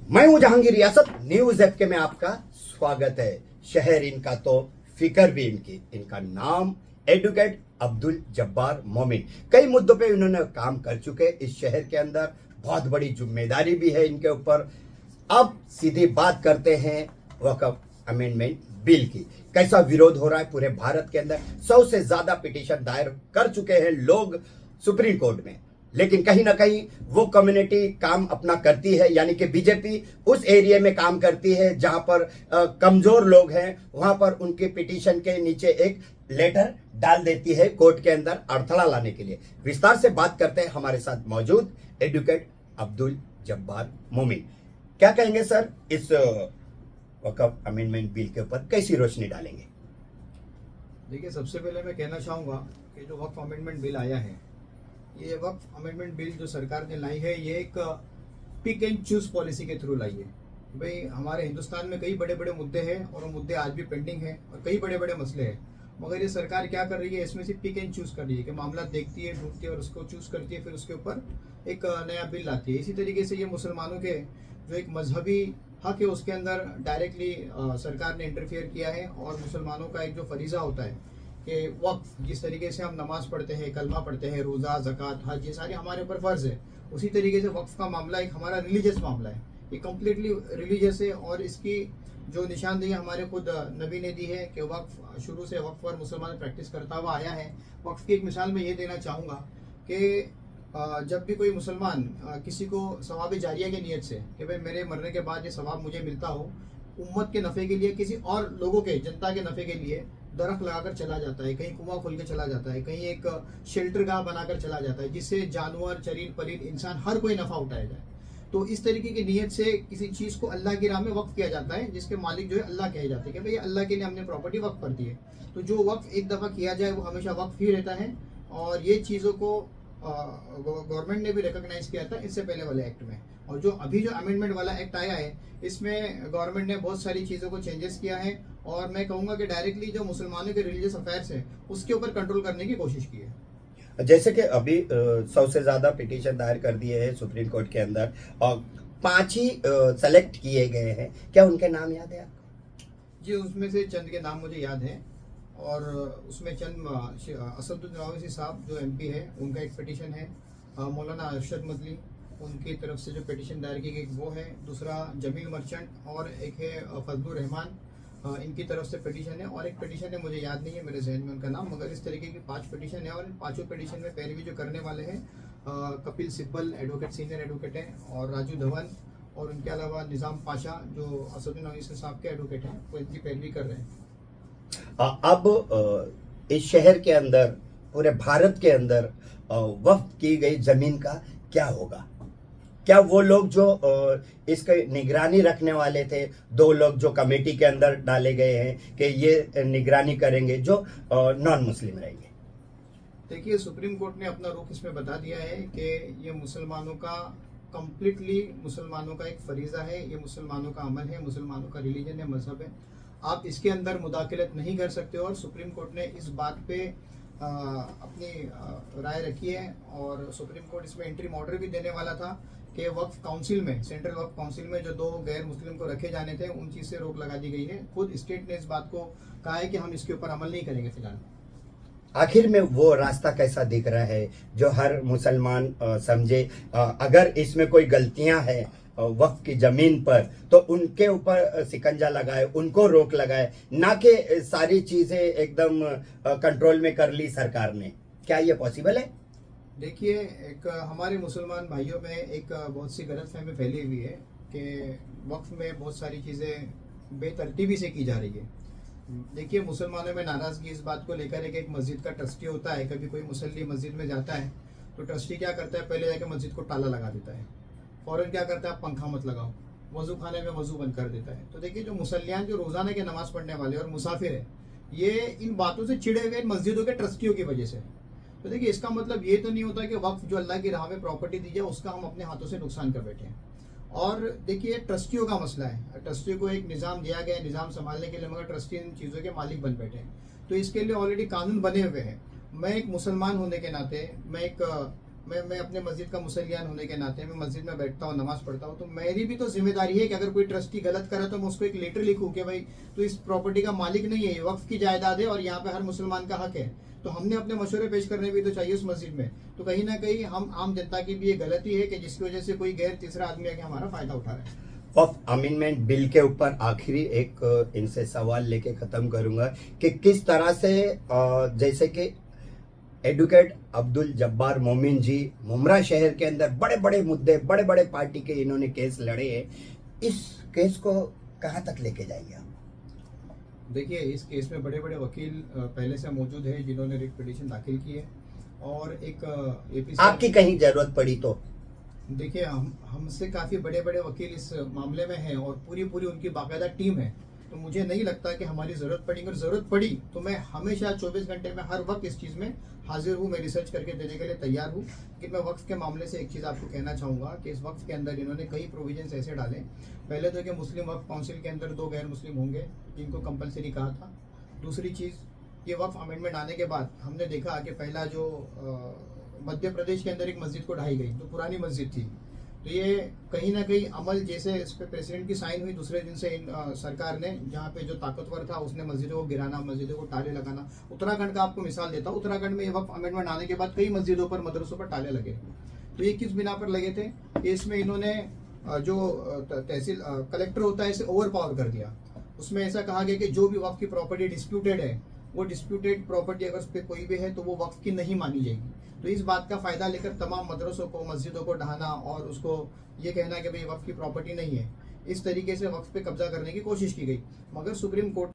मैं हूं जहांगीर रियासत। न्यूज एफ के में आपका स्वागत है। शहर इनका तो फिकर भी इनकी। इनका नाम एडवोकेट अब्दुल जब्बार मोमिन। कई मुद्दों पे इन्होंने काम कर चुके इस शहर के अंदर। बहुत बड़ी जिम्मेदारी भी है इनके ऊपर। अब सीधी बात करते हैं वक्फ अमेंडमेंट बिल की। कैसा विरोध हो रहा है पूरे भारत के अंदर। 100 से ज्यादा पिटीशन दायर कर चुके हैं लोग सुप्रीम कोर्ट में, लेकिन कहीं ना कहीं वो कम्युनिटी काम अपना करती है, यानी कि बीजेपी उस एरिया में काम करती है जहां पर कमजोर लोग हैं। वहां पर उनके पिटीशन के नीचे एक लेटर डाल देती है कोर्ट के अंदर अड़थड़ा लाने के लिए। विस्तार से बात करते हैं। हमारे साथ मौजूद एडवोकेट अब्दुल जब्बार मोमिन। क्या कहेंगे सर, इस वक्फ अमेंडमेंट बिल के ऊपर कैसी रोशनी डालेंगे? देखिए, सबसे पहले मैं कहना चाहूँगा कि जो वक्फ अमेंडमेंट बिल आया है, ये वक्फ अमेंडमेंट बिल जो सरकार ने लाई है, ये एक पिक एंड चूज पॉलिसी के थ्रू लाई है। भाई, हमारे हिंदुस्तान में कई बड़े बड़े मुद्दे हैं और वो मुद्दे आज भी पेंडिंग हैं और कई बड़े बड़े मसले हैं, मगर ये सरकार क्या कर रही है, इसमें से पिक एंड चूज कर रही है कि मामला देखती है, ढूंढती है और उसको चूज करती है, फिर उसके ऊपर एक नया बिल लाती है। इसी तरीके से ये मुसलमानों के जो एक मजहबी हक है उसके अंदर डायरेक्टली सरकार ने इंटरफियर किया है। और मुसलमानों का एक जो फरीजा होता है कि वक्फ, जिस तरीके से हम नमाज पढ़ते हैं, कलमा पढ़ते हैं, रोज़ा, ज़कात, हज, ये सारे हमारे ऊपर फ़र्ज है, उसी तरीके से वक्फ का मामला एक हमारा रिलीजियस मामला है। ये कम्प्लीटली रिलीजियस है और इसकी जो निशानदेही हमारे खुद नबी ने दी है कि वक्फ शुरू से वक्फ पर मुसलमान प्रैक्टिस करता हुआ आया है। वक्फ की एक मिसाल मैं ये देना चाहूँगा कि जब भी कोई मुसलमान किसी को सवाब जारिया की नीयत से कि भाई मेरे मरने के बाद ये सवाब मुझे मिलता हो, उम्मत के नफ़े के लिए, किसी और लोगों के, जनता के नफ़े के लिए दरख्त लगाकर चला जाता है, कहीं कुआं खोल के चला जाता है, कहीं एक शेल्टर गाह बनाकर चला जाता है, जिससे जानवर, चरीन, परीन, इंसान हर कोई नफ़ा उठाया जाए। तो इस तरीके की नीयत से किसी चीज़ को अल्लाह की राह में वक्फ किया जाता है, जिसके मालिक जो है अल्लाह कहे जाते हैं कि भाई अल्लाह के लिए हमने प्रॉपर्टी वक्फ कर दी है। तो जो वक्फ एक दफ़ा किया जाए वो हमेशा वक्फ ही रहता है। और ये चीज़ों को गवर्नमेंट ने भी रिकॉग्नाइज किया था इससे पहले वाले एक्ट में। और जो अभी जो अमेंडमेंट वाला एक्ट आया है, इसमें गवर्नमेंट ने बहुत सारी चीज़ों को चेंजेस किया है और मैं कहूँगा कि डायरेक्टली जो मुसलमानों के रिलीजियस अफेयर्स है उसके ऊपर कंट्रोल करने की कोशिश की है। जैसे कि अभी 100 से ज्यादा पिटीशन दायर कर दिए हैं सुप्रीम कोर्ट के अंदर और 5 ही सेलेक्ट किए गए हैं। क्या उनके नाम याद है आपको? जी, उसमें से चंद के नाम मुझे याद हैं और उसमें चंद असदुद्दीन ओवैसी साहब जो एमपी है, उनका एक पिटीशन है। मौलाना अरशद मदली, उनकी तरफ से जो पिटीशन दायर की गई वो है। दूसरा जमील मर्चेंट और एक है फजलुर रहमान, इनकी तरफ से पिटीशन है। और एक पिटीशन है, मुझे याद नहीं है मेरे जहन में उनका नाम, मगर इस तरीके की 5 पिटीशन है। और इन 5 पिटीशन में पैरवी जो करने वाले हैं Kapil Sibal advocate, senior advocate हैं, और राजू धवन, और उनके अलावा निज़ाम पाशा जो असदुद्दीन ओवैसी साहब के एडवोकेट हैं, वो इनकी पैरवी कर रहे हैं। अब इस शहर के अंदर, पूरे भारत के अंदर वक्फ की गई जमीन का क्या होगा? क्या वो लोग जो इसकी निगरानी रखने वाले थे, 2 लोग जो कमेटी के अंदर डाले गए हैं कि ये निगरानी करेंगे, जो नॉन मुस्लिम रहेंगे? देखिए, सुप्रीम कोर्ट ने अपना रुख इसमें बता दिया है कि ये मुसलमानों का कम्प्लीटली मुसलमानों का एक फरीज़ा है, ये मुसलमानों का अमल है, मुसलमानों का रिलीजन है, मजहब है। आप इसके अंदर मुदाखलत नहीं कर सकते। और सुप्रीम कोर्ट ने इस बात पे अपनी राय रखी है और सुप्रीम कोर्ट इसमें इंटरिम ऑर्डर भी देने वाला था कि वक्फ काउंसिल में, सेंट्रल वक्फ काउंसिल में जो 2 गैर मुस्लिम को रखे जाने थे, उन चीज़ से रोक लगा दी गई है। खुद स्टेट ने इस बात को कहा है कि हम इसके ऊपर अमल नहीं करेंगे फिलहाल। आखिर में वो रास्ता कैसा दिख रहा है जो हर मुसलमान समझे? अगर इसमें कोई गलतियां हैं वक्फ की जमीन पर, तो उनके ऊपर शिकंजा लगाए, उनको रोक लगाए, ना कि सारी चीजें एकदम कंट्रोल में कर ली सरकार ने। क्या ये पॉसिबल है? देखिए, एक हमारे मुसलमान भाइयों में एक बहुत सी गलतफहमी फैली हुई है कि वक्फ में बहुत सारी चीज़ें बेतरतीबी से की जा रही है। देखिए, मुसलमानों में नाराज़गी इस बात को लेकर है कि एक मस्जिद का ट्रस्टी होता है, कभी कोई मुसल्ली मस्जिद में जाता है तो ट्रस्टी क्या करता है, पहले जाकर मस्जिद को ताला लगा देता है, फ़ौरन क्या करता है, आप पंखा मत लगाओ, वज़ू खाने में वज़ू बंद कर देता है। तो देखिए, जो मुसल्लियान जो रोज़ाना के नमाज़ पढ़ने वाले और मुसाफिर है, ये इन बातों से चिड़े हुए इन मस्जिदों के ट्रस्टियों की वजह से। तो देखिए, इसका मतलब ये तो नहीं होता कि वक्फ जो अल्लाह की राह में प्रॉपर्टी दी जाए उसका हम अपने हाथों से नुकसान कर बैठे हैं। और देखिए, ट्रस्टियों का मसला है, ट्रस्टियों को एक निज़ाम दिया गया है निज़ाम संभालने के लिए, मगर ट्रस्टी इन चीज़ों के मालिक बन बैठे हैं। तो इसके लिए ऑलरेडी कानून बने हुए हैं। मैं एक मुसलमान होने के नाते, मैं एक मैं अपने मस्जिद का मुसलियान होने के नाते मैं मस्जिद में बैठता हूँ, नमाज पढ़ता हूँ, तो मेरी भी तो जिम्मेदारी है कि अगर कोई ट्रस्टी गलत करे तो मैं उसको एक लेटर लिखूँ कि भाई तू इस प्रॉपर्टी का मालिक नहीं है, ये वक्फ की जायदाद है और यहाँ पे हर मुसलमान का हक है। तो हमने अपने मशवरे पेश करने भी तो चाहिए उस मस्जिद में। तो कहीं ना कहीं हम आम जनता की भी ये गलती है कि जिसकी वजह से कोई गैर तीसरा आदमी आके हमारा फायदा उठा रहा है। वक्फ अमेंडमेंट बिल के ऊपर आखिरी एक इनसे सवाल लेके खत्म करूंगा कि किस तरह से जैसे कि एडवोकेट अब्दुल जब्बार मोमिन जी मुमरा शहर के अंदर बड़े बड़े मुद्दे, बड़े बड़े पार्टी के इन्होंने केस लड़े हैं, इस केस को कहां तक लेके जाएंगे आप? देखिए, इस केस में बड़े बड़े वकील पहले से मौजूद है जिन्होंने रिट पिटीशन दाखिल की है और एक एपीसी आपकी कहीं जरूरत पड़ी तो? देखिए, हमसे काफी बड़े बड़े वकील इस मामले में हैं और पूरी उनकी बाकायदा टीम है। तो मुझे नहीं लगता कि हमारी जरूरत पड़ी। अगर जरूरत पड़ी तो मैं हमेशा 24 घंटे में हर वक्त इस चीज में हाजिर हूँ, मैं रिसर्च करके देने के लिए तैयार हूँ। लेकिन मैं वक्फ के मामले से एक चीज आपको कहना चाहूंगा कि इस वक्फ के अंदर इन्होंने कई प्रोविजंस ऐसे डाले। पहले तो कि मुस्लिम वक्फ काउंसिल के अंदर 2 गैर मुस्लिम होंगे जिनको कंपलसरी कहा था। दूसरी चीज, ये वक्फ अमेंडमेंट आने के बाद हमने देखा कि पहला जो मध्य प्रदेश के अंदर एक मस्जिद को ढाई गई, जो पुरानी मस्जिद थी, तो ये कहीं ना कहीं अमल जैसे इस पे प्रेसिडेंट की साइन हुई, दूसरे दिन से सरकार ने जहाँ पे जो ताकतवर था उसने मस्जिदों को गिराना, मस्जिदों को ताले लगाना। उत्तराखंड का आपको मिसाल देता हूँ, उत्तराखंड में ये वक्फ अमेंडमेंट आने के बाद कई मस्जिदों पर, मदरसों पर ताले लगे। तो ये किस बिना पर लगे थे कि इसमें इन्होंने जो तहसील कलेक्टर होता है इसे ओवर पावर कर दिया। उसमें ऐसा कहा गया कि जो भी वक्फ की प्रॉपर्टी डिस्प्यूटेड है, वो डिस्प्यूटेड प्रॉपर्टी अगर उस पर कोई भी है तो वो वक्फ की नहीं मानी जाएगी। तो इस बात का फायदा लेकर तमाम मदरसों को, मस्जिदों को ढहाना और उसको ये कहना कि भाई वक्फ की प्रॉपर्टी नहीं है, इस तरीके से वक्फ पे कब्जा करने की कोशिश की गई। मगर सुप्रीम कोर्ट